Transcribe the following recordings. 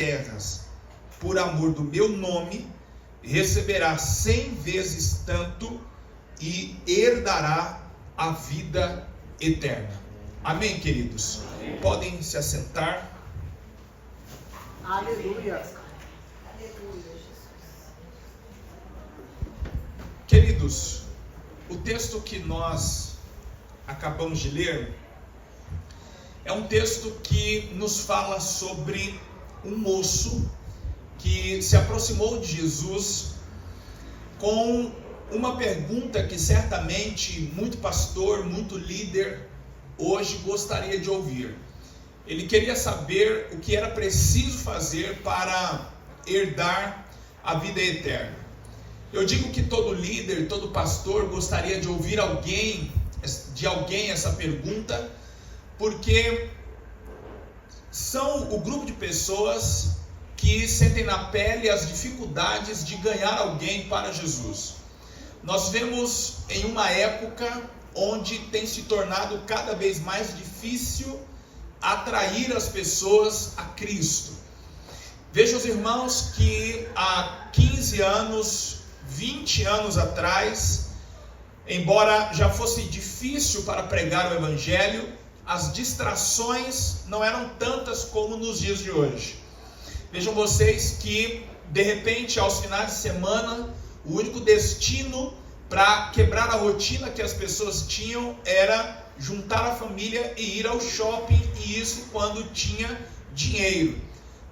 terras por amor do meu nome, receberá 100 vezes tanto e herdará a vida eterna. Amém, queridos? Amém. Podem se assentar. Aleluia. Queridos, o texto que nós acabamos de ler é um texto que nos fala sobre um moço que se aproximou de Jesus com uma pergunta que certamente muito pastor, muito líder hoje gostaria de ouvir. Ele queria saber o que era preciso fazer para herdar a vida eterna. Eu digo que todo líder, todo pastor gostaria de ouvir de alguém essa pergunta, porque são o grupo de pessoas que sentem na pele as dificuldades de ganhar alguém para Jesus. Nós vemos em uma época onde tem se tornado cada vez mais difícil atrair as pessoas a Cristo. Veja os irmãos que há 15 anos, 20 anos atrás, embora já fosse difícil para pregar o Evangelho, as distrações não eram tantas como nos dias de hoje. Vejam vocês que, de repente, aos finais de semana, o único destino para quebrar a rotina que as pessoas tinham era juntar a família e ir ao shopping, e isso quando tinha dinheiro.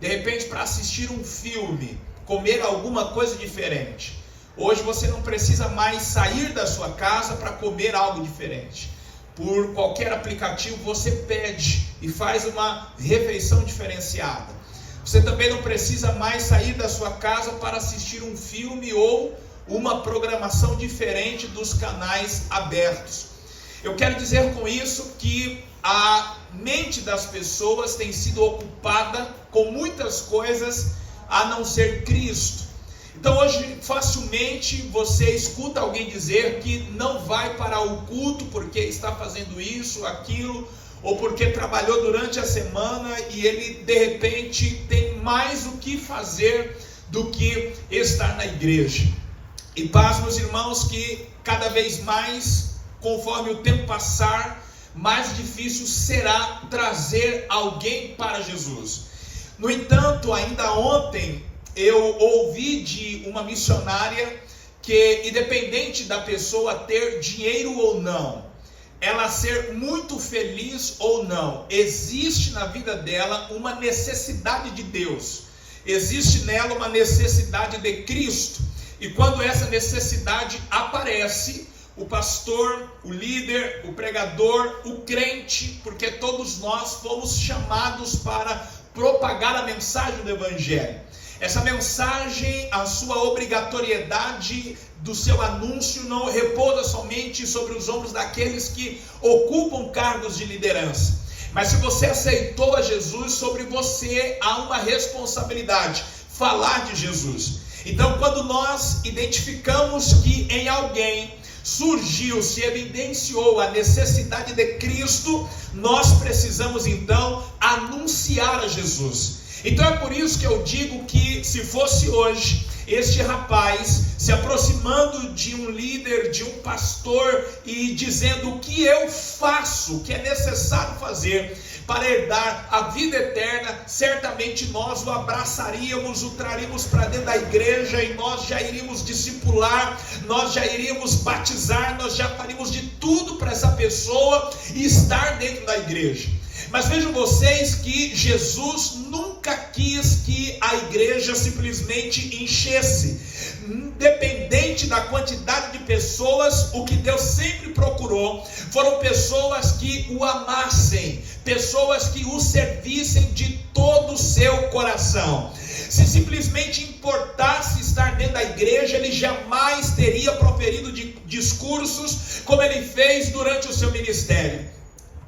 De repente, para assistir um filme, comer alguma coisa diferente. Hoje você não precisa mais sair da sua casa para comer algo diferente. Por qualquer aplicativo você pede e faz uma refeição diferenciada. Você também não precisa mais sair da sua casa para assistir um filme ou uma programação diferente dos canais abertos. Eu quero dizer com isso que a mente das pessoas tem sido ocupada com muitas coisas a não ser Cristo. Então hoje facilmente você escuta alguém dizer que não vai para o culto porque está fazendo isso, aquilo, ou porque trabalhou durante a semana e ele de repente tem mais o que fazer do que estar na igreja. E paz, meus irmãos, que cada vez mais, conforme o tempo passar, mais difícil será trazer alguém para Jesus. No entanto, ainda ontem eu ouvi de uma missionária que, independente da pessoa ter dinheiro ou não, ela ser muito feliz ou não, existe na vida dela uma necessidade de Deus, existe nela uma necessidade de Cristo. E quando essa necessidade aparece, o pastor, o líder, o pregador, o crente, porque todos nós fomos chamados para propagar a mensagem do Evangelho. Essa mensagem, a sua obrigatoriedade do seu anúncio não repousa somente sobre os ombros daqueles que ocupam cargos de liderança. Mas se você aceitou a Jesus, sobre você há uma responsabilidade, falar de Jesus. Então, quando nós identificamos que em alguém surgiu, se evidenciou a necessidade de Cristo, nós precisamos então anunciar a Jesus. Então é por isso que eu digo que se fosse hoje este rapaz se aproximando de um líder, de um pastor e dizendo o que eu faço, o que é necessário fazer para herdar a vida eterna, certamente nós o abraçaríamos, o traríamos para dentro da igreja e nós já iríamos discipular, nós já iríamos batizar, nós já faríamos de tudo para essa pessoa estar dentro da igreja. Mas vejam vocês que Jesus nunca quis que a igreja simplesmente enchesse. Independente da quantidade de pessoas, o que Deus sempre procurou foram pessoas que o amassem, pessoas que o servissem de todo o seu coração. Se simplesmente importasse estar dentro da igreja, ele jamais teria proferido discursos como ele fez durante o seu ministério.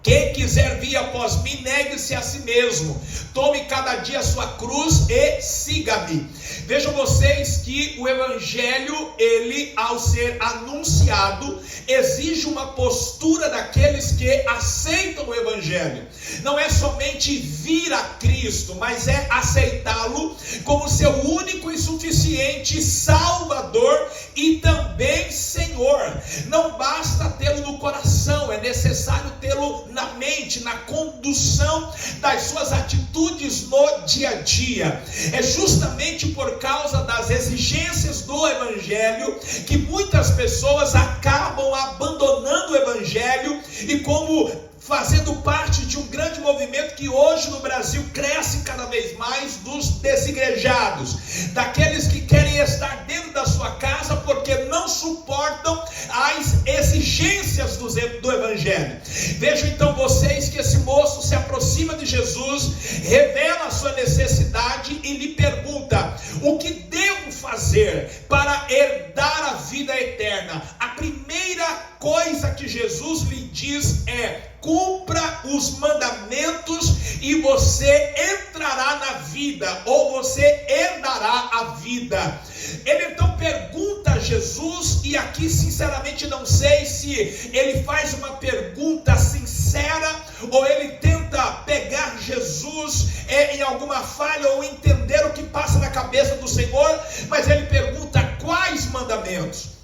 Quem quiser vir após mim, negue-se a si mesmo, tome cada dia a sua cruz e siga-me. Vejam vocês que o evangelho, ele, ao ser anunciado, exige uma postura daqueles que aceitam o evangelho. Não é somente vir a Cristo, mas é aceitá-lo como seu único e suficiente Salvador e também Senhor. Não basta tê-lo no coração, é necessário tê-lo na mente, na condução das suas atitudes no dia a dia. É justamente por causa das exigências do evangelho que muitas pessoas acabam abandonando o evangelho e como fazendo parte de um grande movimento que hoje no Brasil cresce cada vez mais, dos desigrejados, daqueles que querem estar dentro da sua casa porque não suportam as exigências do evangelho. Vejam então vocês que esse moço se aproxima de Jesus, revela a sua necessidade e lhe pergunta: o que devo fazer para herdar a vida eterna? A primeira coisa que Jesus lhe diz é: cumpra os mandamentos e você entrará na vida, ou você herdará a vida. Ele então pergunta a Jesus, e aqui sinceramente não sei se ele faz uma pergunta sincera ou ele tenta pegar Jesus em alguma falha ou entender o que passa na cabeça do Senhor, mas ele pergunta: quais mandamentos?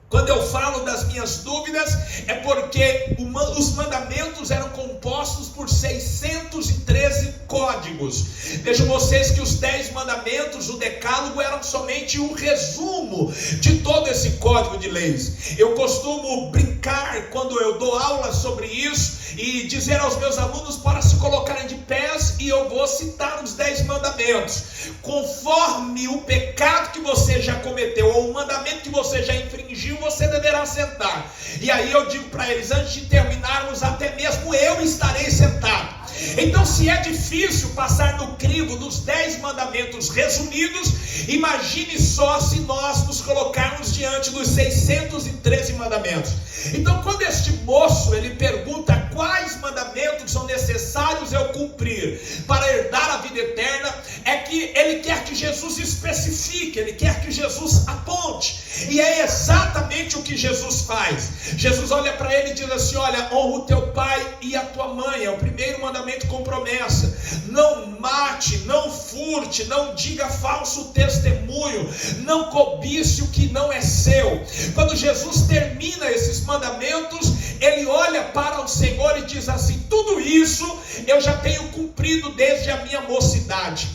Quando eu falo das minhas dúvidas, é porque os mandamentos eram compostos por 613 códigos. Vejam vocês que os 10 mandamentos, o decálogo, eram somente um resumo de todo esse código de leis. Eu costumo brincar quando eu dou aula sobre isso e dizer aos meus alunos para se colocarem de pés, e eu vou citar os 10 mandamentos. Conforme o pecado que você já cometeu ou o mandamento que você já infringiu, você deverá sentar. E aí eu digo para eles, antes de terminarmos, até mesmo eu estarei sentado. Então, se é difícil passar no crivo dos 10 mandamentos resumidos, imagine só se nós nos colocarmos diante dos 613 mandamentos. Então, quando este moço, ele pergunta quais mandamentos são necessários eu cumprir para herdar a vida eterna, é que ele quer que Jesus especifique, ele quer que Jesus aponte, e é exatamente o que Jesus faz. Jesus olha para ele e diz assim: olha, honra o teu pai e a tua mãe, é o primeiro mandamento com promessa. Não mate, não furte, não diga falso testemunho, não cobice o que não é seu. Quando Jesus termina esses mandamentos, ele olha para o Senhor e diz assim: tudo isso eu já tenho cumprido desde a minha mocidade.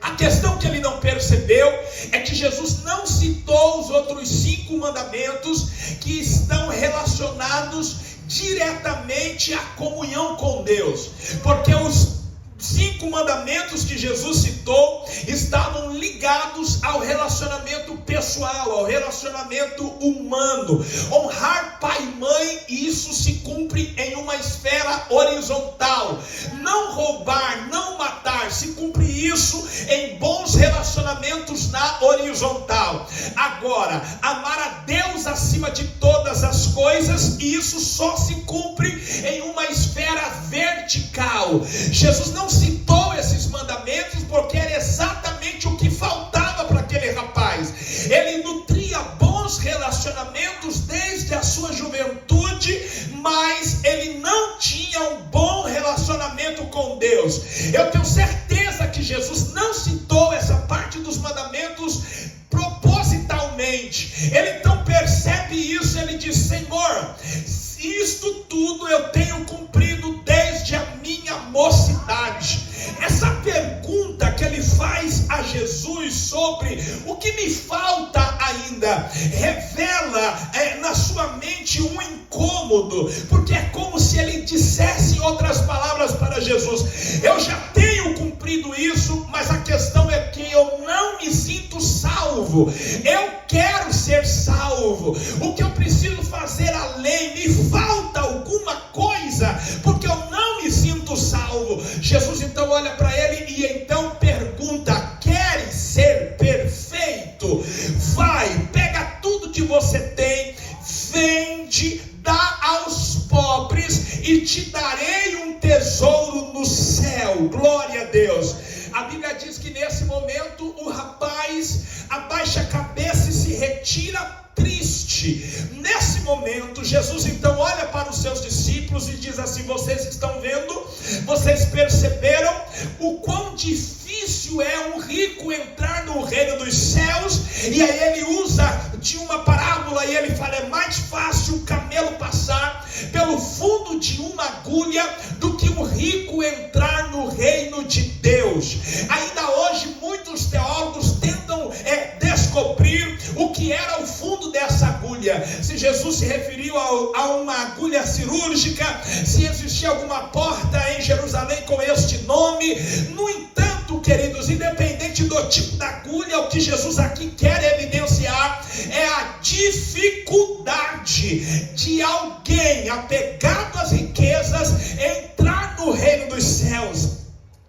A questão que ele não percebeu é que Jesus não citou os outros 5 mandamentos que estão relacionados diretamente à comunhão com Deus, porque os 5 mandamentos que Jesus citou estavam ligados ao relacionamento pessoal, ao relacionamento humano. Honrar pai e mãe, isso se cumpre em uma esfera horizontal. Não roubar, não matar, se cumpre isso em bons relacionamentos na horizontal. Agora, amar a Deus acima de todas as coisas, isso só se cumpre em uma esfera vertical. Jesus não citou esses mandamentos porque era exatamente o que faltava para aquele rapaz. Ele nutria bons relacionamentos desde a sua juventude, mas ele não tinha um bom relacionamento com Deus. Eu tenho certeza que Jesus não citou essa parte dos mandamentos propositalmente. Ele então percebe isso, ele diz: Senhor, isto tudo eu tenho cumprido desde a minha mocidade. Essa pergunta que ele faz a Jesus sobre o que me falta ainda, revela na sua mente um incômodo, porque é como se ele dissesse em outras palavras para Jesus: eu já tenho cumprido isso, mas a questão é que eu não me sinto salvo. Eu quero ser salvo. O que eu preciso fazer além, me falta alguma coisa, porque eu não me sinto salvo. Jesus então olha para ele e então pergunta: queres ser perfeito? Vai, pega tudo que você tem, vende, dá aos pobres e te darei momento, Jesus então olha para os seus discípulos e diz assim: vocês estão vendo, vocês perceberam o quão difícil é um rico entrar no reino dos céus? E aí ele usa de uma parábola e ele fala: é mais fácil o camelo passar pelo fundo de uma agulha do que um rico entrar no reino de Deus. Ainda hoje muitos teólogos tentam descobrir o que era o fundo dessa agulha. Se Jesus se referiu a uma agulha cirúrgica, se existia alguma porta em Jerusalém com este nome. No entanto, queridos, independente do tipo da agulha, o que Jesus aqui quer evidenciar é a dificuldade de alguém apegado às riquezas entrar no reino dos céus.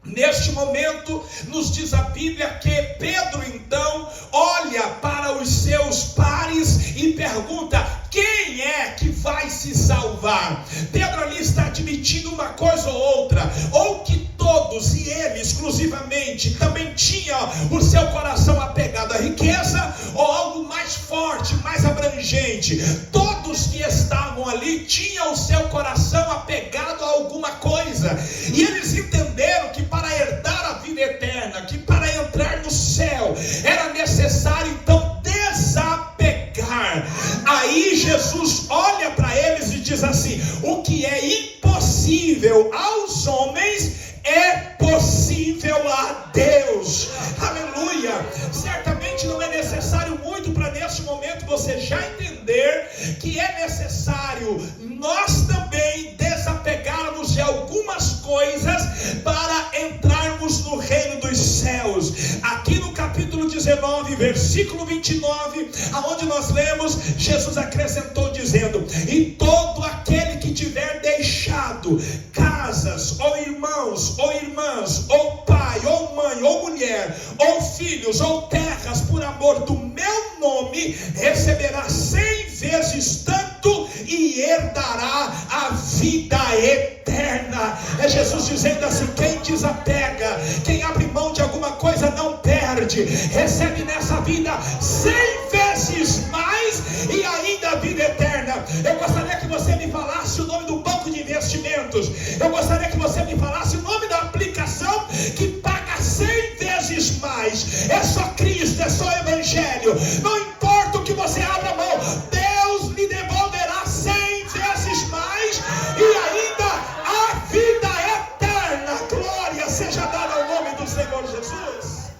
Neste momento, nos diz a Bíblia que Pedro então olha para os seus pares e pergunta: quem é que vai se salvar? Pedro ali está admitindo uma coisa ou outra, ou que todos, e ele exclusivamente, também tinha o seu coração apegado à riqueza, ou algo mais forte, mais abrangente. Todos que estavam ali tinham o seu coração apegado a alguma coisa, e eles entenderam que para herdar a vida eterna, que para entrar no céu, era necessário então desapegar. Aí Jesus olha para eles e diz assim: o que é impossível aos homens é possível a Deus. Aleluia. Certamente não é necessário muito para neste momento você já entender que é necessário nós também desapegarmos de algumas coisas para entrarmos no reino dos céus. Aqui no capítulo 19, versículo 29, aonde nós lemos, Jesus acrescentou dizendo: e todo aquele que tiver deixado casas, ou irmãos, ou irmãs, ou pai, ou mãe, ou mulher, ou filhos, ou terras, por amor do meu nome, receberá 100 vezes tanto e herdará a vida eterna. É Jesus dizendo assim: quem desapega, quem abre mão de alguma coisa não perde, recebe nessa vida 100 vezes mais e ainda a vida eterna. Eu gostaria que você me falasse o nome do banco de investimentos. Eu gostaria que você me falasse o nome da aplicação que paga 100 vezes mais. É só Cristo, é só Evangelho. Não importa o que você abra a mão, Deus lhe devolverá 100 vezes mais e ainda a vida eterna. Glória seja dada ao nome do Senhor Jesus.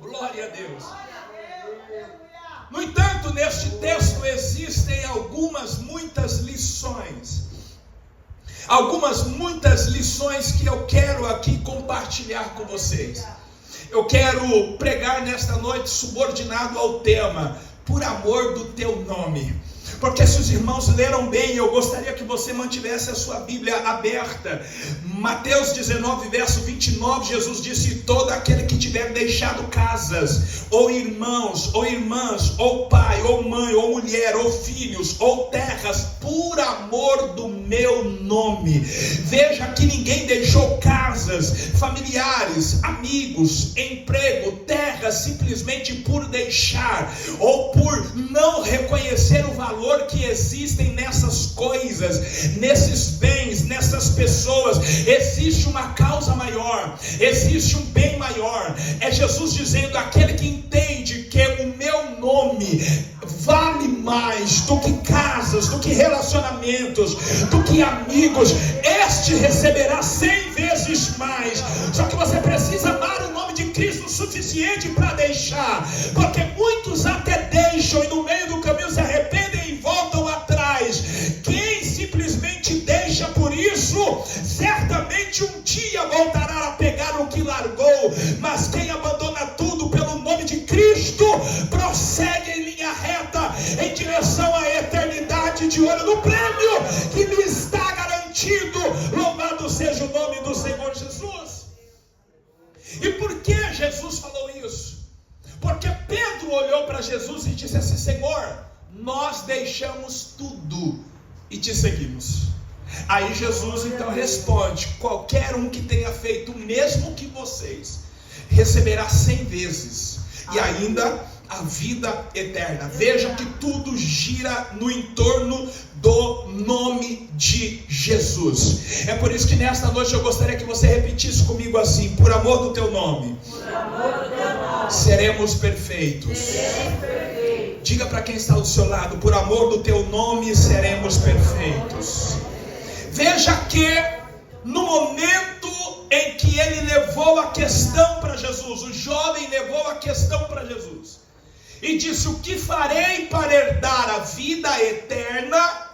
Glória a Deus. No entanto, neste texto existem muitas lições. Muitas lições que eu quero aqui compartilhar com vocês. Eu quero pregar nesta noite subordinado ao tema: por amor do teu nome. Porque se os irmãos leram bem, eu gostaria que você mantivesse a sua Bíblia aberta. Mateus 19, verso 29, Jesus disse: todo aquele que tiver deixado casas, ou irmãos, ou irmãs, ou pai, ou mãe, ou mulher, ou filhos, ou terras, por amor do meu nome. Veja que ninguém deixou casas, familiares, amigos, emprego, terras, simplesmente por deixar, ou por não reconhecer o valor que existem nessas coisas, nesses bens, nessas pessoas. Existe uma causa maior, existe um bem maior. É Jesus dizendo: aquele que entende que o meu nome vale mais do que casas, do que relacionamentos, do que amigos, este receberá 100 vezes mais. Só que você precisa amar o nome de Cristo o suficiente para deixar, porque muitos até deixam e no meio do caminho se arrependem e voltam atrás. Quem simplesmente deixa por isso, certamente um dia voltará a pegar o que largou. Mas quem abandona tudo pelo nome de Cristo, prossegue em linha reta em direção à eternidade, de olho no prêmio que lhe está garantido. Louvado seja o nome do Senhor Jesus. E por que Jesus falou isso? Porque Pedro olhou para Jesus e disse assim: Senhor, nós deixamos tudo e te seguimos. Aí Jesus então responde: qualquer um que tenha feito o mesmo que vocês receberá 100 vezes e ainda a vida eterna. Veja que tudo gira no entorno do nome de Jesus. É por isso que nesta noite eu gostaria que você repetisse comigo assim: por amor do teu nome, seremos perfeitos. Diga para quem está do seu lado: por amor do teu nome seremos perfeitos. Veja que no momento em que ele levou a questão para Jesus, o jovem levou a questão para Jesus e disse: o que farei para herdar a vida eterna?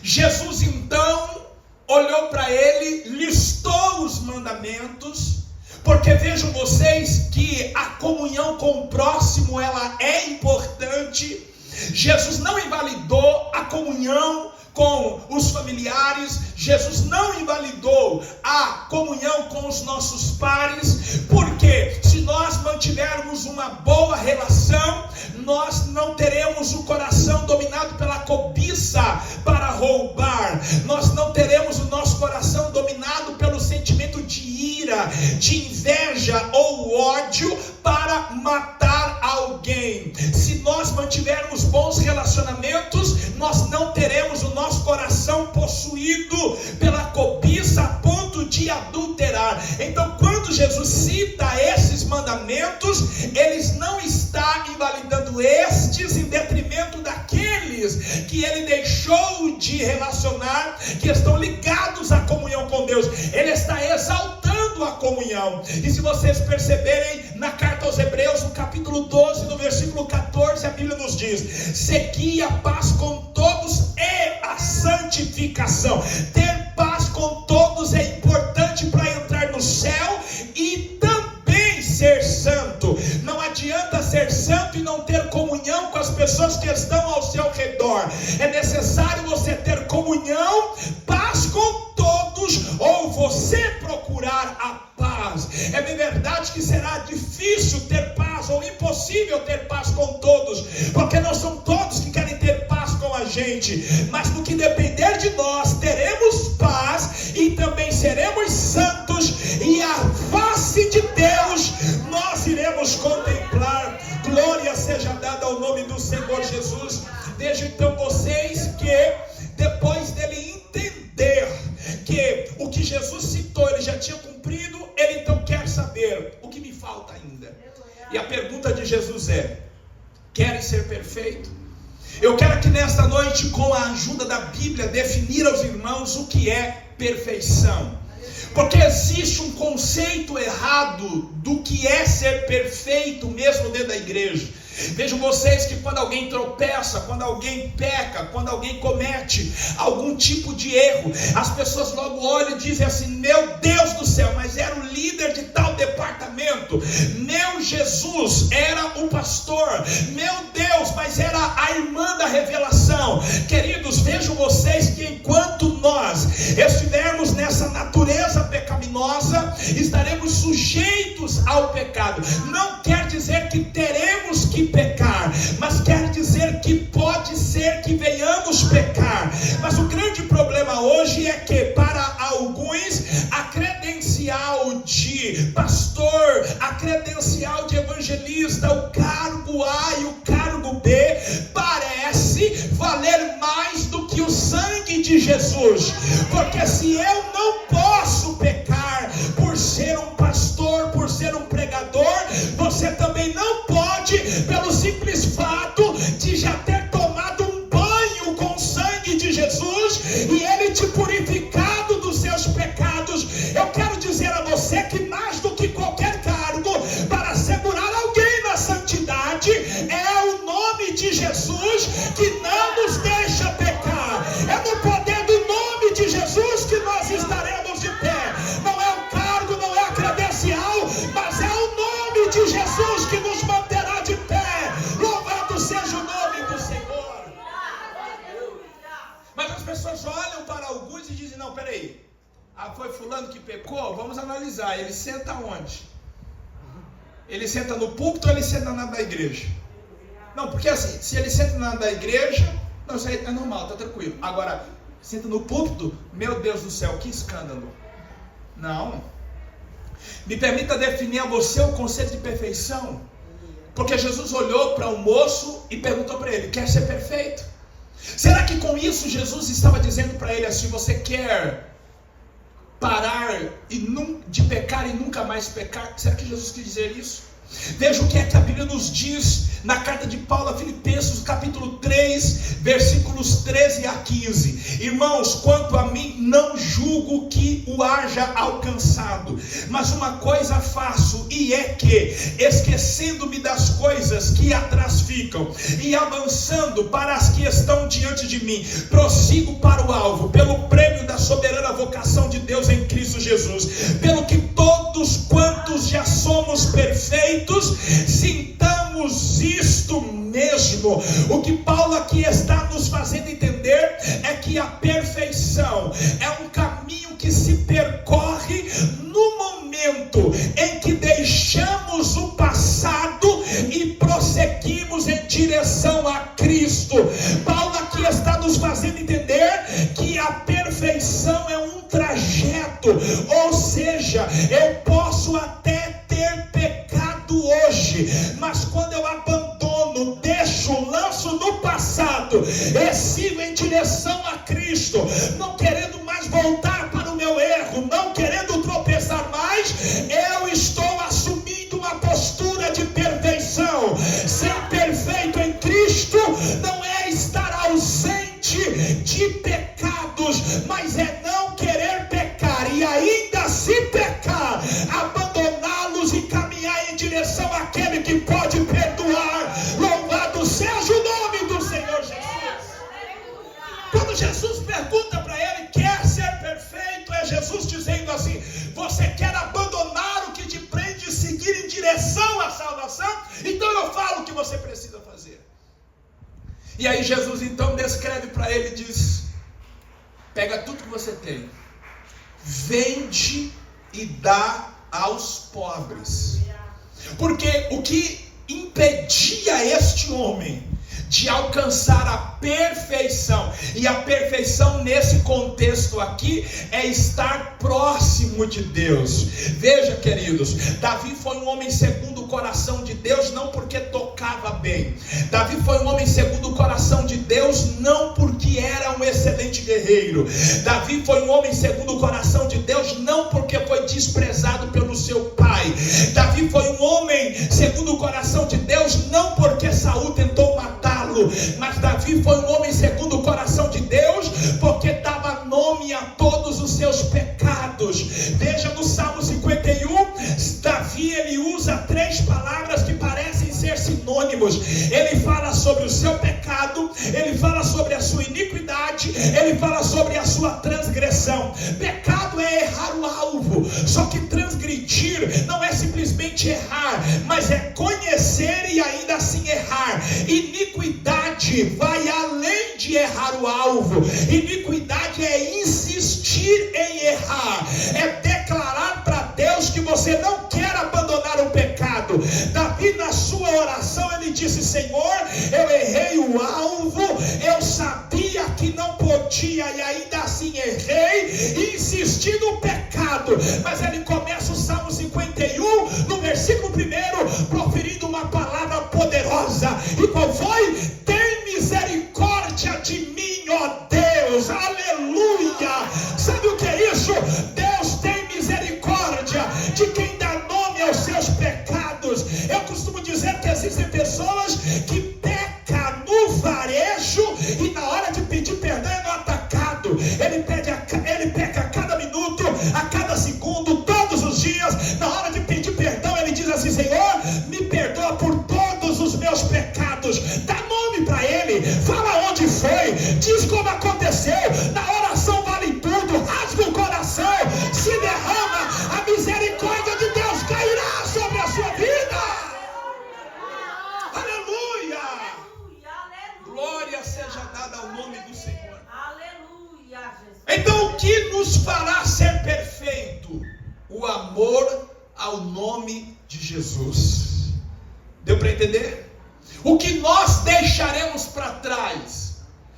Jesus então olhou para ele, listou os mandamentos, porque vejam vocês que a comunhão com o próximo, ela é importante. Jesus não invalidou a comunhão com os familiares, Jesus não invalidou a comunhão com os nossos pares, porque se nós mantivermos uma boa relação, nós não teremos o coração dominado pela cobiça para roubar, nós não teremos o nosso coração dominado pelo sentimento de ira, de inveja ou ódio para matar alguém. Se nós mantivermos bons relacionamentos, nós não teremos o nosso coração possuído pela cobiça a ponto de adulterar. Então, quando Jesus cita esses mandamentos, ele não está invalidando estes em detrimento daqueles que ele deixou de relacionar, que estão ligados à comunhão com Deus. Ele está exaltando a comunhão. E se vocês perceberem, na carta aos Hebreus, no capítulo 12, no versículo 14, a Bíblia nos diz: segui a paz com todos e a santificação. Ter paz com todos é importante para entrar no céu e também ser santo. Não adianta ser santo e não ter comunhão com as pessoas que estão ao seu redor. É necessário você ter comunhão, paz com todos, ou você procurar a paz. É bem verdade que será difícil ter paz, ou impossível ter paz com todos, porque não são todos que querem ter paz com a gente, mas no que depender de nós, teremos paz e também seremos santos, e a face de Deus nós iremos contemplar. Glória seja dada ao nome do Senhor Jesus. Vejam então vocês que depois dele entender que o que Jesus citou ele já tinha cumprido, ele então quer saber: o que me falta ainda? E a pergunta de Jesus é: queres ser perfeito? Eu quero aqui nesta noite, com a ajuda da Bíblia, definir aos irmãos o que é perfeição. Porque existe um conceito errado do que é ser perfeito mesmo dentro da igreja. Vejam vocês que quando alguém tropeça, quando alguém peca, quando alguém comete algum tipo de erro, as pessoas logo olham e dizem assim: meu Deus do céu, mas era o líder de tal departamento, meu Jesus era o pastor, meu Deus, mas era a irmã da revelação. Queridos, vejam vocês que enquanto nós estivermos nessa natureza pecaminosa, estaremos sujeitos ao pecado. Não quer dizer que teremos que pecar, mas quer dizer que pode ser que venhamos pecar. Mas o grande problema hoje é que para alguns a credencial de pastor, a credencial de evangelista, o cargo A e o cargo B parece valer mais do que o sangue de Jesus. Porque se eu não posso pecar por ser um pastor, por ser um pregador, você também não pode, pelo simples fato de já ter tomado um banho com o sangue de Jesus e ele te purificado dos seus pecados. Eu quero dizer a você que mais do que qualquer cargo para segurar alguém na santidade é o nome de Jesus, que não nos deixa pecar. É no poder do nome de Jesus que nós estaremos de pé. Não é o cargo, não é a credencial, mas é o nome de Jesus que nos manterá de pé. Louvado seja o nome do Senhor. Mas as pessoas olham para alguns e dizem: não, peraí, foi fulano que pecou? Vamos analisar, ele senta onde? Ele senta no púlpito ou ele senta na da igreja? Não, porque assim, se ele senta na da igreja, não, isso aí é normal, tá tranquilo. Agora, senta no púlpito, meu Deus do céu, que escândalo. Não. Me permita definir a você o conceito de perfeição. Porque Jesus olhou para o moço e perguntou para ele: quer ser perfeito? Será que com isso Jesus estava dizendo para ele assim: você quer parar de pecar e nunca mais pecar? Será que Jesus quis dizer isso? Veja o que é que a Bíblia nos diz na carta de Paulo a Filipenses, capítulo 3, versículos 13 a 15. Irmãos, quanto a mim, não julgo que o haja alcançado, mas uma coisa faço, e é que, esquecendo-me das coisas que atrás ficam, e avançando para as que estão diante de mim, prossigo para o alvo, pelo prêmio da soberana vocação de Deus em Cristo Jesus. Pelo que todos quantos já somos perfeitos, sintamos isto mesmo. O que Paulo aqui está nos fazendo entender é que a perfeição é um caminho que se percorre no momento em que deixamos o passado e prosseguimos em direção a Cristo. Paulo aqui está nos fazendo entender que a perfeição é um trajeto, ou seja, eu posso até ter pecado hoje, mas quando eu abandono, deixo, lanço no passado e sigo em direção a Cristo, não querendo mais voltar para o meu erro, não querendo tropeçar mais, eu estou assumindo uma postura de perfeição. Ser perfeito em Cristo não é estar ausente de pecados, mas é não querer pecar e ainda se pecar, abandoná-los e caminhar em direção àquele que pode perdoar. Louvado seja o nome do Senhor Jesus. Quando Jesus pergunta para ele: quer ser perfeito? É Jesus dizendo assim: você quer abandonar o que te prende e seguir em direção à salvação? Então eu falo o que você precisa fazer. E aí Jesus então descreve para ele e diz: pega tudo que você tem, vende e dá aos pobres. Porque o que impedia este homem de alcançar a perfeição, e a perfeição nesse contexto aqui é estar próximo de Deus. Veja, queridos, Davi foi um homem segundo o coração de Deus, não porque tocava bem. Davi foi um homem segundo o coração de Deus, não porque era um excelente guerreiro. Davi foi um homem segundo o coração de Deus, não porque foi desprezado pelo seu pai. Davi foi um homem segundo o coração de Deus, não porque Saul tentou matá-lo, mas Davi foi um homem segundo o coração de Deus, porque dava nome a todos os seus pecados. Veja no Salmo 51, Davi ele usa 3 palavras que parecem ser sinônimos. Ele fala sobre o seu pecado, ele fala sobre a sua iniquidade, ele fala sobre a sua transgressão. Pecado é errar o alvo, só que transgredir não é simplesmente errar, mas é conhecer e ainda assim errar. Iniquidade vai além de errar o alvo. Iniquidade é insistir em errar, é declarar para Deus que você não quer abandonar o pecado. Davi, na sua oração, ele disse: Senhor, eu errei o alvo, eu sabia que não podia e ainda assim errei, insisti no pecado. Mas ele começa o Salmo 51 no versículo 1, proferindo uma palavra poderosa. E qual foi? Tem misericórdia de mim, ó Deus. Aleluia. Sabe o que é isso? Deus tem misericórdia de quem dá nome aos seus pecados. Eu costumo dizer que existem pessoas que pecam no varejo e na hora de pedir perdão é no atacado. Ele peca a cada minuto, a cada segundo, todos os dias. Na hora de pedir perdão ele diz assim: Senhor, me perdoa por todos os meus pecados. Dá nome para ele, fala onde foi, diz como aconteceu. Na oração vale tudo, rasga o coração, se derrama, a misericórdia de Deus cairá sobre a sua vida. Aleluia. Glória seja dada ao nome do Senhor. Aleluia, Jesus. Então, o que nos fará ser perfeito? O amor ao nome de Jesus. Deu para entender? O que nós deixaremos para trás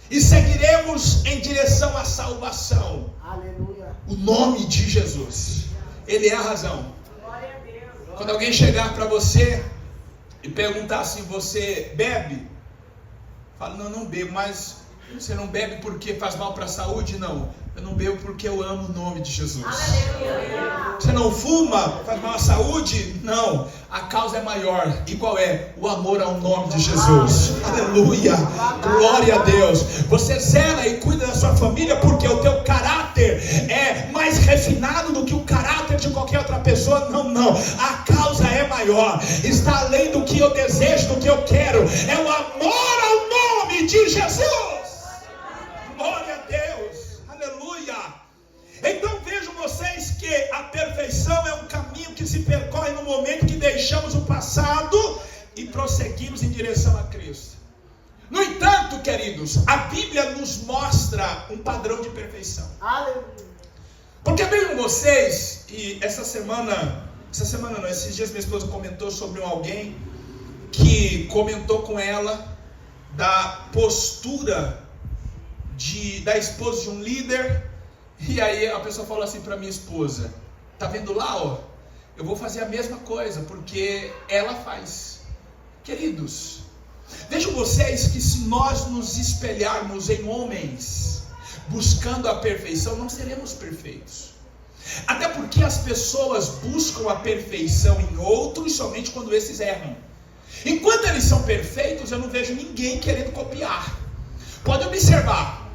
e seguiremos em direção à salvação? Aleluia. O nome de Jesus. Ele é a razão. Glória a Deus. Quando alguém chegar para você e perguntar assim: você bebe? Fala: não, não bebo. Mas você não bebe porque faz mal para a saúde? Não, eu não bebo porque eu amo o nome de Jesus. Aleluia. Você não fuma? Faz mal à saúde? Não, a causa é maior. E qual é? O amor ao nome de Jesus. Aleluia, glória a Deus. Você zela e cuida da sua família porque o teu caráter é mais refinado do que o caráter de qualquer outra pessoa? Não, não, a causa é maior, está além do que eu desejo, do que eu quero. É o amor ao nome de Jesus. Glória a Deus, aleluia. Então vejam vocês que a perfeição é um caminho que se percorre no momento que deixamos o passado e prosseguimos em direção a Cristo. No entanto, queridos, a Bíblia nos mostra um padrão de perfeição. Aleluia. Porque vejam vocês, e esses dias minha esposa comentou sobre alguém que comentou com ela da postura da esposa de um líder. E aí a pessoa falou assim para minha esposa: tá vendo lá, ó, eu vou fazer a mesma coisa porque ela faz. Queridos, vejam vocês que se nós nos espelharmos em homens buscando a perfeição, não seremos perfeitos. Até porque as pessoas buscam a perfeição em outros somente quando esses erram. Enquanto eles são perfeitos, eu não vejo ninguém querendo copiar. Pode observar,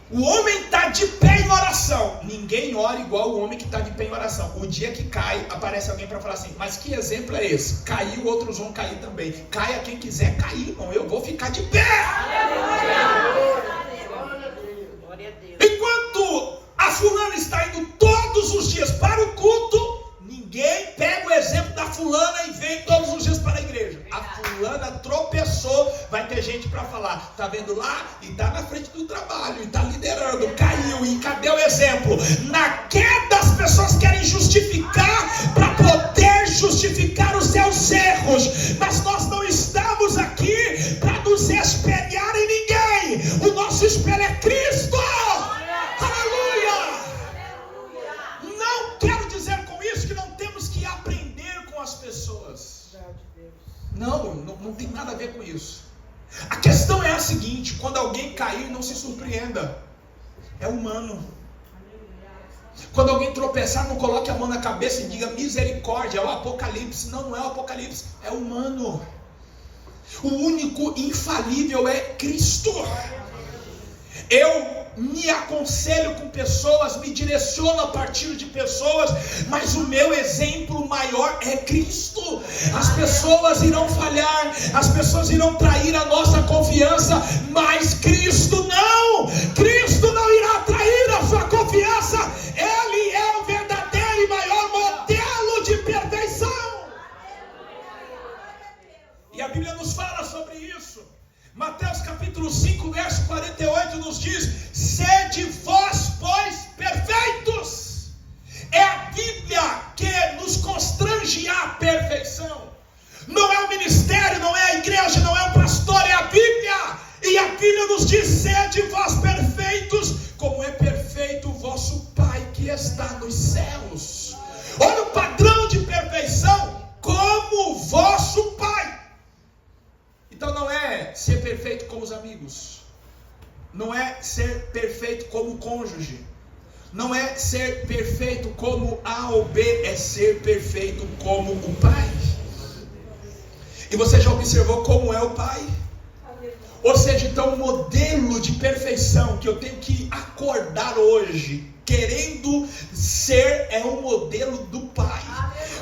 o homem está de pé em oração, ninguém ora igual o homem que está de pé em oração. O dia que cai, aparece alguém para falar assim: mas que exemplo é esse? Caiu, outros vão cair também. Caia quem quiser cair, irmão, eu vou ficar de pé. Enquanto a fulana está indo todos os dias para o culto, ninguém pega o exemplo da fulana e vem todos os dias para a igreja. A fulana tropeçou, vai ter gente para falar: tá vendo lá? E tá na frente do trabalho, e tá liderando, caiu, e cadê o exemplo? Na queda as pessoas querem justificar para poder justificar os seus erros, mas nós não estamos aqui para nos espelhar em ninguém. O nosso espelho é Cristo. Aleluia. Não quero dizer com isso que não temos que aprender com as pessoas. Não tem nada a ver com isso. A questão é a seguinte: quando alguém cair, não se surpreenda, é humano. Quando alguém tropeçar, não coloque a mão na cabeça e diga misericórdia, é o Apocalipse. Não é o Apocalipse, é humano. O único infalível é Cristo. Eu me aconselho com pessoas, me direciono a partir de pessoas, mas o meu exemplo maior é Cristo. As pessoas irão falhar, as pessoas irão trair a nossa confiança, mas Cristo não. Cristo não irá trair a sua confiança. Ele é o verdadeiro e maior modelo de perfeição. E a Bíblia nos fala sobre isso. Mateus capítulo 5, verso 48 nos diz: sede vós, pois, perfeitos. É a Bíblia que nos constrange à perfeição. Não é o ministério, não é a igreja, não é o pastor, é a Bíblia. E a Bíblia nos diz: sede vós perfeitos, como é perfeito o vosso Pai que está nos céus. Olha o padrão de perfeição: como o vosso Pai. Então não é ser perfeito como os amigos, não é ser perfeito como o cônjuge, não é ser perfeito como A ou B, é ser perfeito como o Pai. E você já observou como é o Pai? Ou seja, então o modelo de perfeição que eu tenho que acordar hoje, querendo ser, é o modelo do Pai.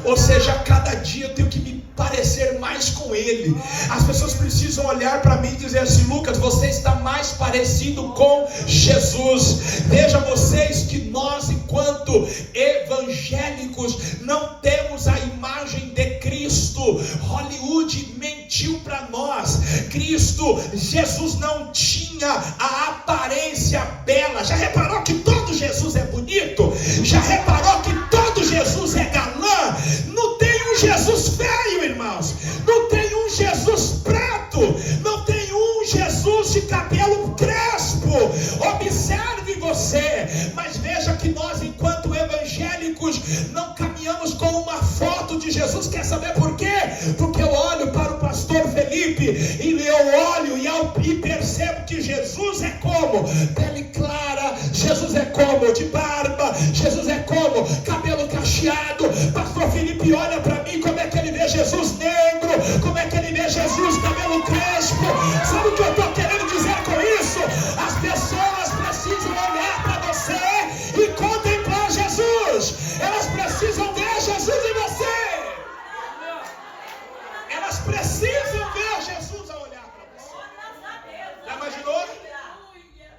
Ou seja, cada dia eu tenho que me parecer mais com Ele. As pessoas precisam olhar para mim e dizer assim: Lucas, você está mais parecido com Jesus. Veja vocês que nós, enquanto evangélicos, não temos a imagem de Cristo. Hollywood mentiu para nós. Jesus não tinha a aparência bela. Já reparou que todo Jesus é bonito? Já reparou que todo Jesus é galã? Não tem um Jesus feio, irmãos. Não tem um Jesus preto. Não tem um Jesus de cabelo crespo. Observe você. Mas veja que nós, enquanto evangélicos, não caminhamos com uma foto de Jesus. Quer saber por quê? Porque eu olho para o pastor Recife, e eu olho e percebo que Jesus é como? Pele clara, Jesus é como? De barba, Jesus é como? Cabelo cacheado. Pastor Felipe olha para mim, como é que ele vê Jesus negro? Como é que ele vê Jesus cabelo crespo? Sabe o que eu estou querendo dizer com isso? As pessoas precisam olhar para você e contemplar Jesus. Elas precisam ver Jesus em você. Elas precisam ver Jesus a olhar para você. Já imaginou?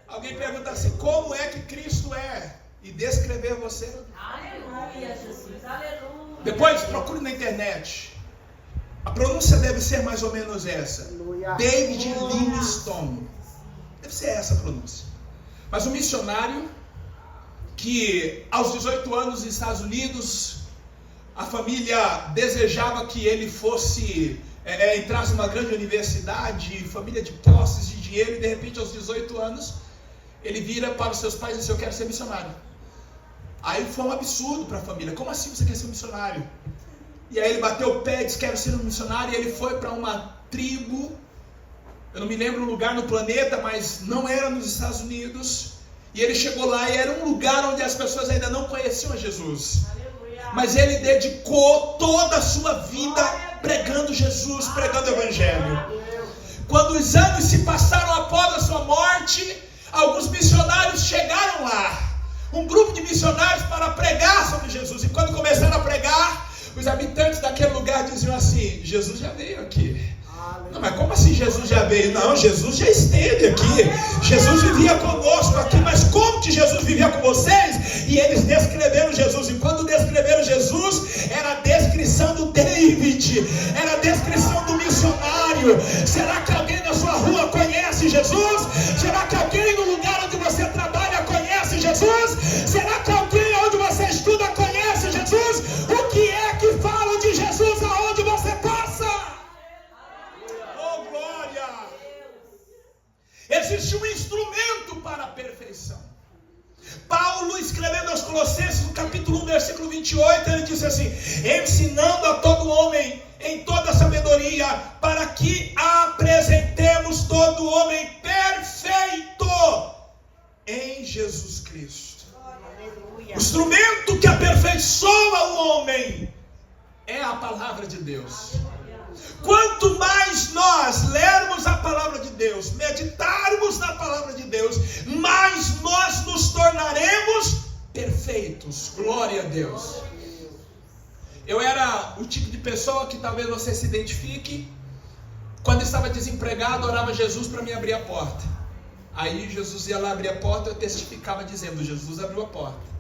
Alguém pergunta assim, como é que Cristo é? E descrever você. Aleluia, Jesus. Aleluia. Depois procure na internet. A pronúncia deve ser mais ou menos essa. David Livingstone. Deve ser essa a pronúncia. Mas um missionário que aos 18 anos nos Estados Unidos, a família desejava que ele fosse, entrasse numa grande universidade, família de posses, de dinheiro, e de repente aos 18 anos, ele vira para os seus pais e diz, eu quero ser missionário. Aí foi um absurdo para a família, como assim você quer ser missionário? E aí ele bateu o pé e disse, quero ser um missionário, e ele foi para uma tribo, eu não me lembro o lugar no planeta, mas não era nos Estados Unidos, e ele chegou lá e era um lugar onde as pessoas ainda não conheciam a Jesus. Mas ele dedicou toda a sua vida pregando Jesus, pregando o Evangelho. Quando os anos se passaram após a sua morte, alguns missionários chegaram lá. Um grupo de missionários para pregar sobre Jesus. E quando começaram a pregar, os habitantes daquele lugar diziam assim, Jesus já veio aqui. Não, mas como assim Jesus já veio? Não, Jesus já esteve aqui. Jesus vivia conosco aqui. Mas como que Jesus vivia com vocês? E eles descreveram Jesus. E quando descreveram Jesus, era a descrição do David, era a descrição do missionário. Será que alguém na sua rua conhece Jesus? Será que alguém no lugar onde você trabalha conhece Jesus? Será que alguém onde você estuda conhece Jesus? O que é que falam de Jesus aonde você passa? Oh, glória! Existe um instrumento para a perfeição. Paulo, escrevendo aos Colossenses, no capítulo 1, versículo 28, ele disse assim, ensinando a todo homem em toda sabedoria, para que apresentemos todo homem perfeito em Jesus Cristo. O instrumento que aperfeiçoa o homem é a palavra de Deus. Quanto mais nós lermos a palavra de Deus, meditarmos na palavra de Deus, mais nós nos tornaremos perfeitos. Glória a Deus. Eu era o tipo de pessoa que talvez você se identifique. Quando estava desempregado, orava Jesus para me abrir a porta. Aí Jesus ia lá abrir a porta, eu testificava dizendo, Jesus abriu a porta.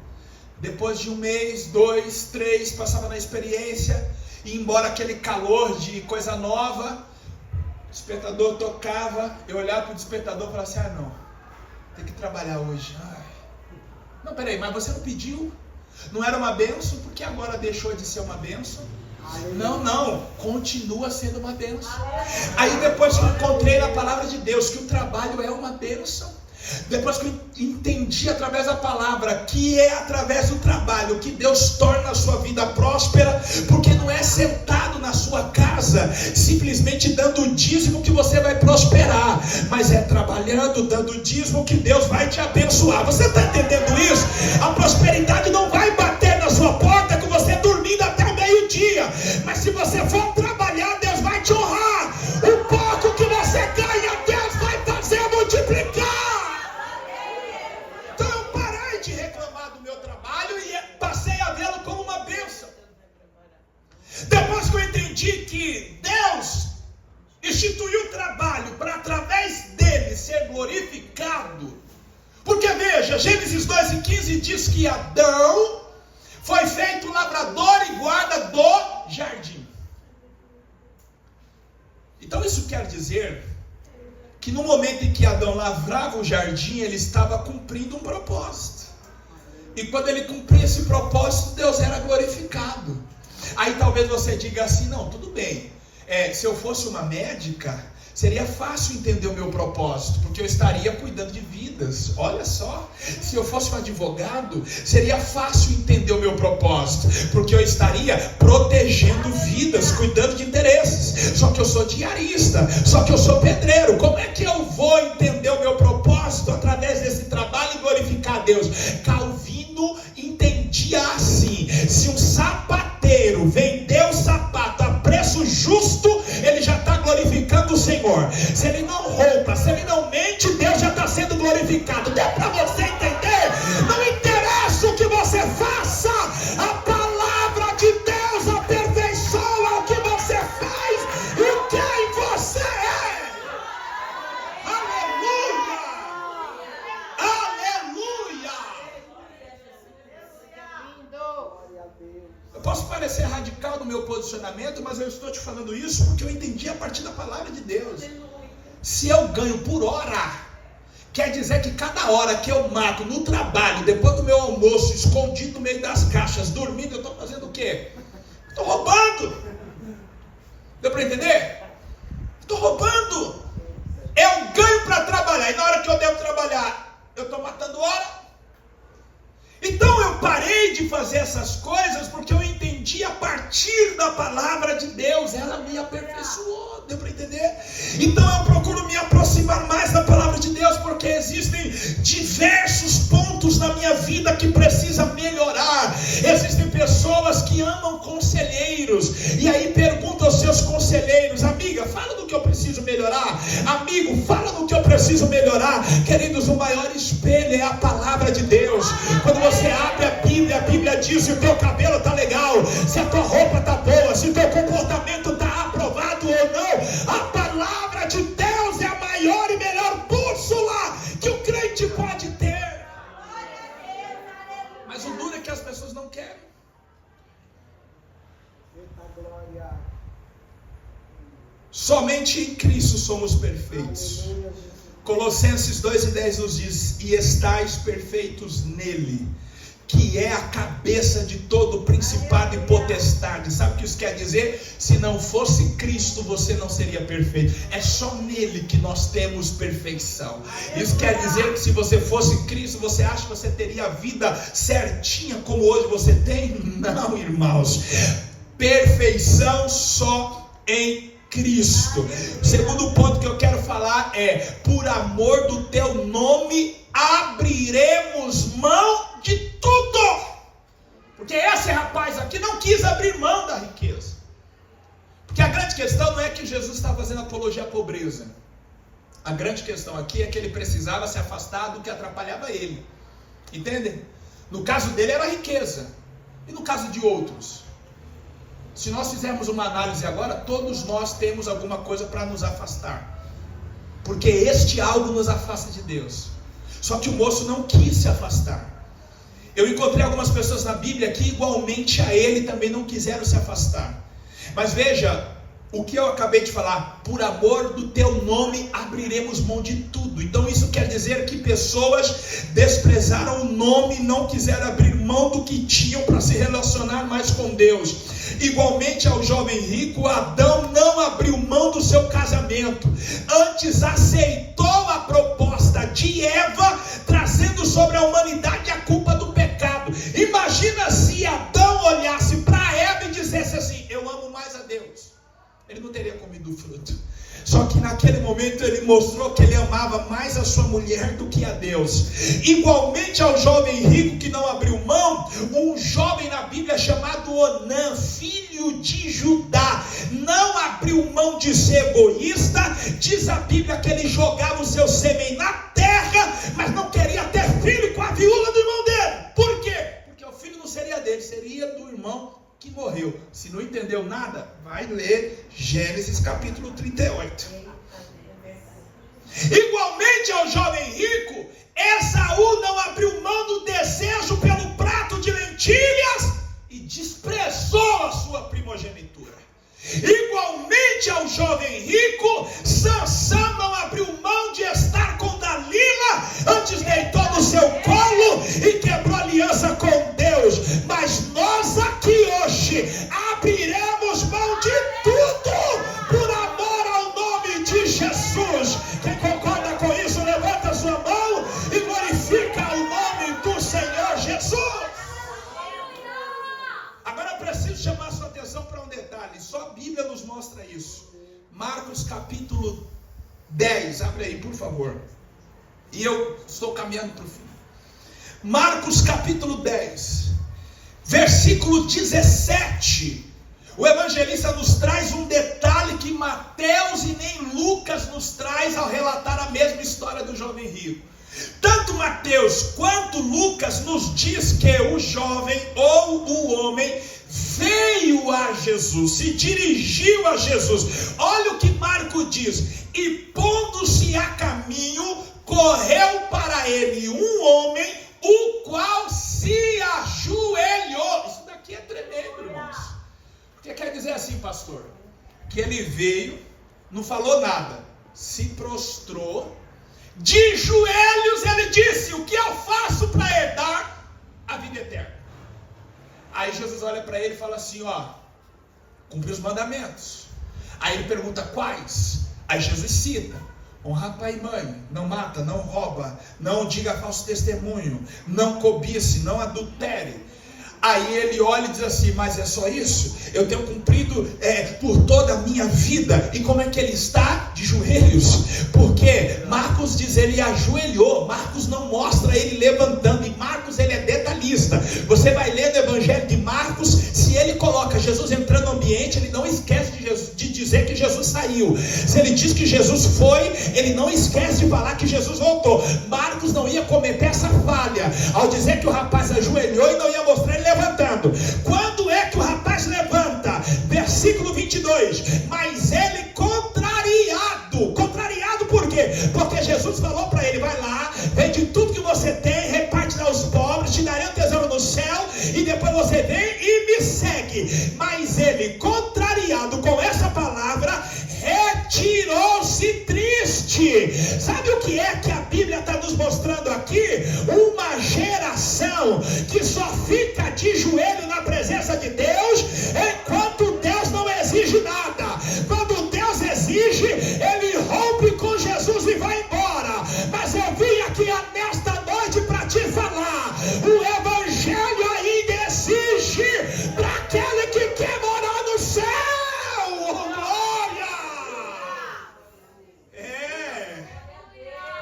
Depois de 1 mês, 2, 3, passava na experiência, e embora aquele calor de coisa nova, o despertador tocava, eu olhava para o despertador e falava assim, não, tem que trabalhar hoje. Não, peraí, mas você não pediu? Não era uma bênção, porque agora deixou de ser uma bênção? Não, continua sendo uma bênção. Aí depois que eu encontrei na palavra de Deus que o trabalho é uma bênção, depois que eu entendi através da palavra que é através do trabalho que Deus torna a sua vida próspera, porque não é sentado na sua casa simplesmente dando o dízimo que você vai prosperar, mas é trabalhando, dando o dízimo que Deus vai te abençoar. Você está entendendo isso? A prosperidade não vai bater na sua porta com você dormindo até o meio-dia, mas se você for trabalhar, Deus vai te honrar. O pouco que você ganha, Deus vai fazer multiplicar. Depois que eu entendi que Deus instituiu o trabalho para através dele ser glorificado, porque veja, Gênesis 2:15 diz que Adão foi feito lavrador e guarda do jardim. Então isso quer dizer que no momento em que Adão lavrava o jardim, ele estava cumprindo um propósito, e quando ele cumpria esse propósito, Deus era glorificado. Aí talvez você diga assim, não, tudo bem, se eu fosse uma médica, Seria fácil entender o meu propósito, porque eu estaria cuidando de vidas. Olha só, se eu fosse um advogado, seria fácil entender o meu propósito, porque eu estaria protegendo vidas, cuidando de interesses. Só que eu sou diarista, só que eu sou pedreiro. Como é que eu vou entender o meu propósito através desse trabalho e glorificar a Deus? Calvino entendia assim: se um sapateiro vendeu sapato a preço justo, ele já está glorificando o Senhor. Se ele não rouba, se ele não mente, Deus já está sendo glorificado. Deu para você entender? Não interessa o que você faça, a palavra de Deus aperfeiçoa o que você faz e quem você é. Aleluia! Aleluia! Eu posso parecer radical no meu posicionamento, mas eu estou te falando isso porque eu entendi a partir da palavra de Deus. Se eu ganho por hora, quer dizer que cada hora que eu mato no trabalho, depois do meu almoço, escondido no meio das caixas, dormindo, eu estou fazendo o quê? Estou roubando. Deu para entender? Estou roubando. Eu ganho para trabalhar, e na hora que eu devo trabalhar, eu estou matando hora. Então eu parei de fazer essas coisas porque eu entendi a partir da palavra de Deus. Ela me aperfeiçoou, deu para entender? Então eu procuro me aproximar mais da palavra de Deus, porque existem diversos pontos na minha vida que precisam melhorar. Existem pessoas que amam conselheiros, e aí perguntam aos seus conselheiros: amiga, fala do que eu preciso melhorar. Amigo, fala do que eu preciso melhorar. Queridos, o maior espelho é a palavra de Deus. Quando você abre a Bíblia diz se o teu cabelo está legal, se a tua roupa está boa, se o teu comportamento está aprovado ou não. A palavra de Deus é a maior e melhor bússola que o crente pode ter. Mas o duro é que as pessoas não querem. Somente em Cristo somos perfeitos. Colossenses 2:10 nos diz: e estáis perfeitos nele, que é a cabeça de todo principado e potestade. Sabe o que isso quer dizer? Se não fosse Cristo, você não seria perfeito. É só nele que nós temos perfeição. Isso quer dizer que se você fosse Cristo, você acha que você teria a vida certinha como hoje você tem? Não, irmãos. Perfeição só em Cristo. O segundo ponto que eu quero falar é: por amor do teu nome abriremos mão de tudo. Porque esse rapaz aqui não quis abrir mão da riqueza. Porque a grande questão não é que Jesus está fazendo apologia à pobreza. A grande questão aqui é que ele precisava se afastar do que atrapalhava ele. Entendem? No caso dele era a riqueza. E no caso de outros? Se nós fizermos uma análise agora, todos nós temos alguma coisa para nos afastar. Porque este algo nos afasta de Deus. Só que o moço não quis se afastar. Eu encontrei algumas pessoas na Bíblia que igualmente a ele também não quiseram se afastar. Mas veja, o que eu acabei de falar: por amor do teu nome abriremos mão de tudo. Então isso quer dizer que pessoas desprezaram o nome e não quiseram abrir mão do que tinham para se relacionar mais com Deus. Igualmente ao jovem rico, Adão não abriu mão do seu casamento, antes aceitou a proposta de Eva, trazendo sobre a humanidade a culpa do pecado. Imagina se Adão olhasse para Eva e dissesse assim: eu amo mais a Deus. Ele não teria comido o fruto. Só que naquele momento ele mostrou que ele amava mais a sua mulher do que a Deus. Igualmente ao jovem rico que não abriu mão, um jovem na Bíblia chamado Onã, filho de Judá, não abriu mão de ser egoísta. Diz a Bíblia que ele jogava o seu sêmen na terra, mas não queria ter filho com a viúva do irmão dele. Por quê? Porque o filho não seria dele, seria do irmão que morreu. Se não entendeu nada, vai ler Gênesis capítulo 38. Igualmente ao jovem rico, Esaú não abriu mão do desejo pelo prato de lentilhas e desprezou a sua primogenitura. Igualmente ao jovem rico, Sansão não abriu mão de estar com Dalila, antes deitou no seu colo e quebrou aliança com Deus. Mas nós aqui hoje abriremos mão de tudo por amor ao nome de Jesus. mostra isso. Marcos capítulo 10, abre aí por favor. E eu estou caminhando para o fim. Marcos capítulo 10, versículo 17. O evangelista nos traz um detalhe que Mateus e nem Lucas nos traz ao relatar a mesma história do jovem rico. Tanto Mateus quanto Lucas nos diz que o jovem ou o homem veio a Jesus, se dirigiu a Jesus. Olha o que Marcos diz: e pondo-se a caminho, correu para ele um homem, o qual se ajoelhou. Isso daqui é tremendo, irmãos. O que quer dizer assim, pastor? Que ele veio, não falou nada, se prostrou, de joelhos ele disse: o que eu faço para herdar a vida eterna? Aí Jesus olha para ele e fala assim: ó, cumpre os mandamentos. Aí ele pergunta: quais? Aí Jesus cita: honra pai e mãe, não mata, não rouba, não diga falso testemunho, não cobice, não adultere. Aí ele olha e diz assim: mas é só isso? Eu tenho cumprido por toda a minha vida. E como é que ele está? De joelhos. Porque Marcos diz ele ajoelhou. Marcos não mostra ele levantando. E Marcos ele é detalhista. Você vai ler no evangelho de Marcos, se ele coloca Jesus entrando no ambiente, ele não esquece de dizer que Jesus saiu. Se ele diz que Jesus foi, ele não esquece de falar que Jesus voltou. Marcos não ia cometer essa falha ao dizer que o rapaz ajoelhou e não ia mostrar ele levantando. Quando é que o rapaz levanta? Versículo 22. Mas ele contrariado por quê? Porque Jesus falou para ele: vai lá, vende tudo que você tem, reparte aos pobres, te darei um tesouro no céu, e depois você vem e me segue. Mas ele, contrariado com essa palavra, retirou-se triste. Sabe o que é que a Bíblia está nos mostrando aqui? Uma geração que só fica de joelho na presença de Deus enquanto Deus não exige nada. Quando Deus exige, ele rompe com Jesus e vai embora. Mas eu vim aqui nesta noite para te falar: o evangelho ainda exige para aquele que quer morar no céu.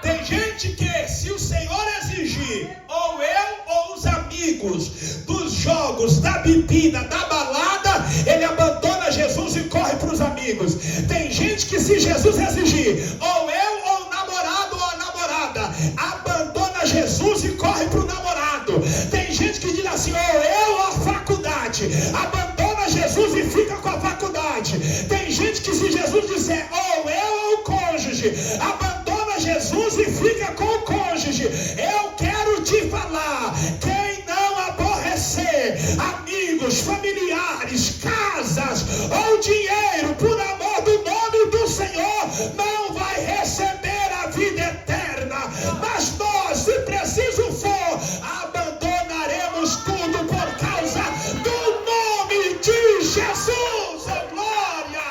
Tem gente que, se o Senhor exigir, ou eu ou os amigos, dos jogos, da bebida, da balada, ele abandona Jesus e corre para os amigos. Tem gente que, se Jesus exigir, ou eu ou o namorado ou a namorada, abandona Jesus e corre para o namorado. Tem gente que diz assim: ou eu ou a faculdade, abandona Jesus e fica com a faculdade. Tem gente que, se Jesus disser ou eu ou o cônjuge, abandona Jesus e fica com o cônjuge. Eu quero te falar: quem não aborrecer amigos, familiares, casas ou dinheiro por amor do nome do Senhor, não vai receber a vida eterna. Mas nós, se preciso for, abandonaremos tudo por causa do nome de Jesus. Oh, glória!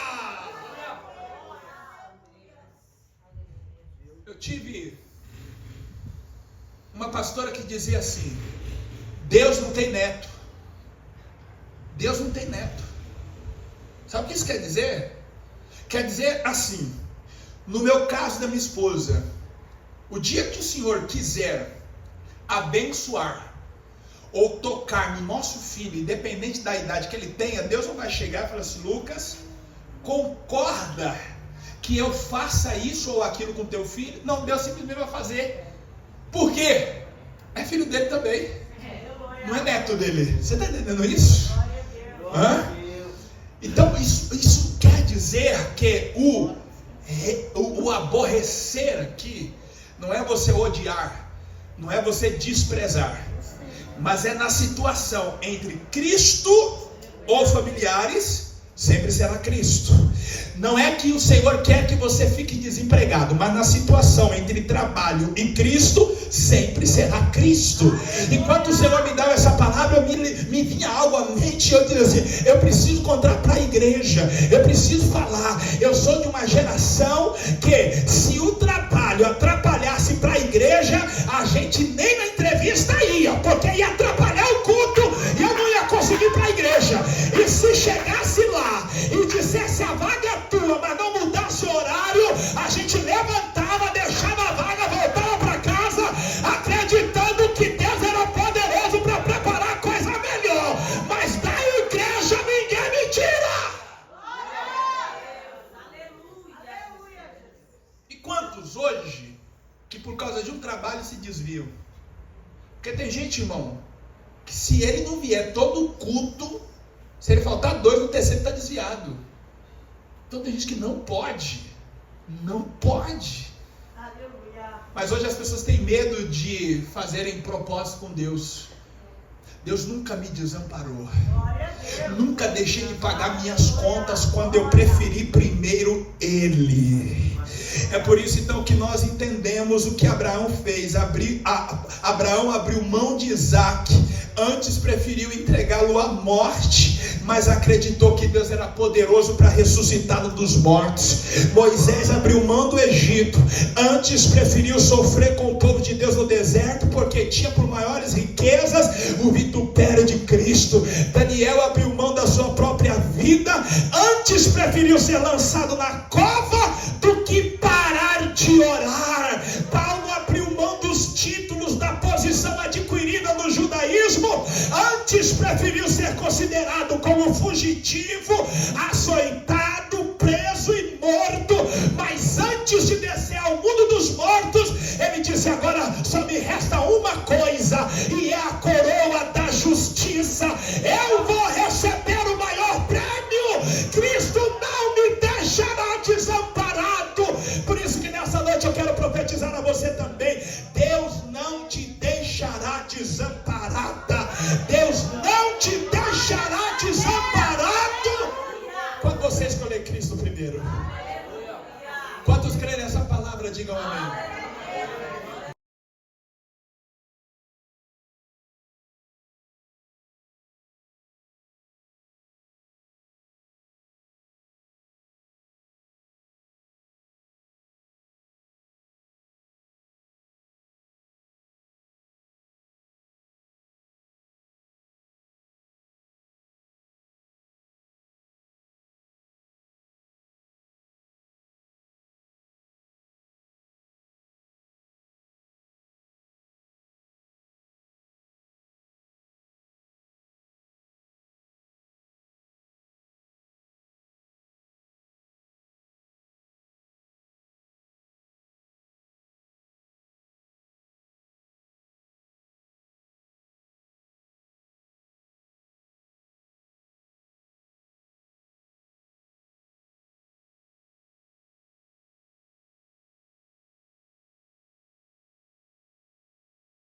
Eu tive uma pastora que dizia assim: Deus não tem neto. Deus não tem neto. Sabe o que isso quer dizer? Quer dizer assim: no meu caso da minha esposa, o dia que o Senhor quiser abençoar ou tocar no nosso filho, independente da idade que ele tenha, Deus não vai chegar e falar assim: Lucas, concorda que eu faça isso ou aquilo com teu filho? Não, Deus simplesmente vai fazer. Por quê? É filho dele também, não é neto dele. Você está entendendo isso? Hã? Então isso quer dizer que o aborrecer aqui não é você odiar, não é você desprezar, mas é na situação entre Cristo ou familiares, sempre será Cristo. Não é que o Senhor quer que você fique desempregado, mas na situação entre trabalho e Cristo, sempre será Cristo. Enquanto o Senhor me dava essa palavra, me vinha algo à mente. Eu dizia assim: eu preciso contar para a igreja, eu preciso falar. Eu sou de uma geração que, se o trabalho atrapalhasse para a igreja, a gente nem na entrevista ia, porque ia atrapalhar o culto e eu não ia conseguir ir para a igreja. E se chegasse lá e dissesse: a vaga a gente levantava, deixava a vaga, voltava para casa, acreditando que Deus era poderoso para preparar coisa melhor. Mas da igreja ninguém me tira. E quantos hoje que por causa de um trabalho se desviam? Porque tem gente, irmão, que se ele não vier todo culto, se ele faltar 2, no terceiro está desviado. Então tem gente que não pode. Mas hoje as pessoas têm medo de fazerem propósito com Deus. Deus nunca me desamparou. Nunca deixei de pagar minhas contas quando eu preferi primeiro Ele. É por isso então que nós entendemos o que Abraão fez. Abraão abriu mão de Isaac. Antes preferiu entregá-lo à morte, mas acreditou que Deus era poderoso para ressuscitá-lo dos mortos. Moisés abriu mão do Egito. Antes preferiu sofrer com o povo de Deus no deserto, porque tinha por maiores riquezas o vitupério de Cristo. Daniel abriu mão da sua própria vida. Antes preferiu ser lançado na cova do que parar de orar. Paulo abriu mão dos títulos, da posição adquirida no judaísmo. Antes preferiu ser considerado como fugitivo, açoitado, preso e morto. Mas antes de descer ao mundo dos mortos, ele disse: agora só me resta uma coisa, e é a coroa da justiça. Eu vou receber o maior prêmio. Cristo não me deixará desamparado. Por isso que nessa noite eu quero profetizar a você também: Deus não te deixará desamparada. Deus não te deixará desamparado quando você escolher Cristo primeiro. Quantos creem nessa palavra, digam amém.